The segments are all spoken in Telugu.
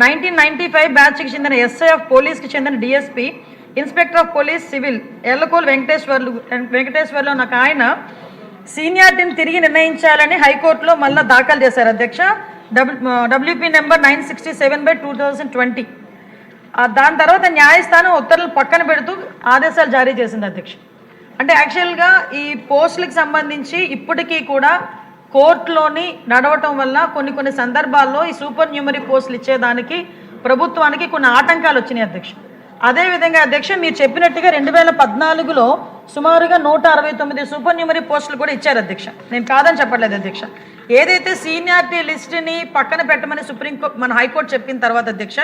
1995 బ్యాచ్కి చెందిన ఎస్ఐ ఆఫ్ పోలీస్కి చెందిన DSP inspector of police civil Ellakol Venkateswarlu నాకు ఆయన సీనియారిటీని తిరిగి నిర్ణయించాలని హైకోర్టులో మళ్ళీ దాఖలు చేశారు అధ్యక్ష. WP number 967/2020. దాని తర్వాత న్యాయస్థానం ఉత్తర్వులు పక్కన పెడుతూ ఆదేశాలు జారీ చేసింది అధ్యక్ష. అంటే యాక్చువల్గా ఈ పోస్టులకు సంబంధించి ఇప్పటికీ కూడా కోర్టులోని నడవటం వల్ల కొన్ని సందర్భాల్లో ఈ సూపర్ న్యూమరీ పోస్టులు ఇచ్చేదానికి ప్రభుత్వానికి కొన్ని ఆటంకాలు వచ్చినాయి అధ్యక్ష. అదేవిధంగా అధ్యక్ష మీరు చెప్పినట్టుగా 2014లో సుమారుగా 169 సూపర్ న్యూమరీ పోస్టులు కూడా ఇచ్చారు అధ్యక్ష. నేను కాదని చెప్పట్లేదు అధ్యక్ష. ఏదైతే సీనియారిటీ లిస్టుని పక్కన పెట్టమని సుప్రీంకోర్టు మన హైకోర్టు చెప్పిన తర్వాత అధ్యక్ష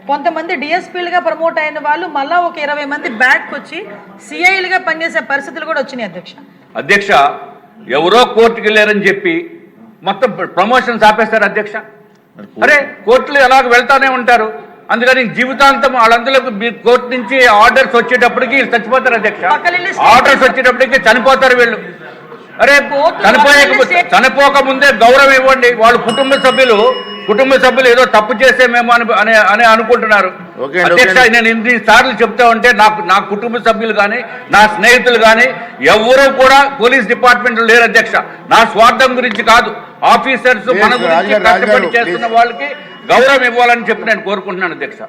కొంతమంది డిఎస్పీలుగా ప్రమోట్ అయిన వాళ్ళు మళ్ళీ ఒక 20 మంది బ్యాక్ వచ్చి సిఐలుగా పనిచేసే పరిస్థితులు కూడా వచ్చినాయి అధ్యక్ష. అధ్యక్ష ఎవరో కోర్టుకి వెళ్ళారని చెప్పి మొత్తం ప్రమోషన్స్ ఆపేస్తారు అధ్యక్ష. అరే కోర్టులు ఎలాగ వెళ్తానే ఉంటారు, అందుకని జీవితాంతం వాళ్ళందరూ కోర్టు నుంచి ఆర్డర్స్ వచ్చేటప్పటికి చచ్చిపోతారు అధ్యక్ష. ఆర్డర్స్ వచ్చేటప్పటికి చనిపోతారు వీళ్ళు. అరే చనిపోక ముందే గౌరవం ఇవ్వండి. వాళ్ళు కుటుంబ సభ్యులు ఏదో తప్పు చేసేమేమో అని అనుకుంటున్నారు అధ్యక్ష. నేను ఇన్ని సార్లు చెప్తా ఉంటే నా కుటుంబ సభ్యులు కానీ నా స్నేహితులు కానీ ఎవరూ కూడా పోలీస్ డిపార్ట్మెంట్ లేరు అధ్యక్ష. నా స్వార్థం గురించి కాదు, ఆఫీసర్స్ మన గురించి కష్టపడి చేస్తున్న వాళ్ళకి గౌరవం ఇవ్వాలని చెప్పి నేను కోరుకుంటున్నాను అధ్యక్ష.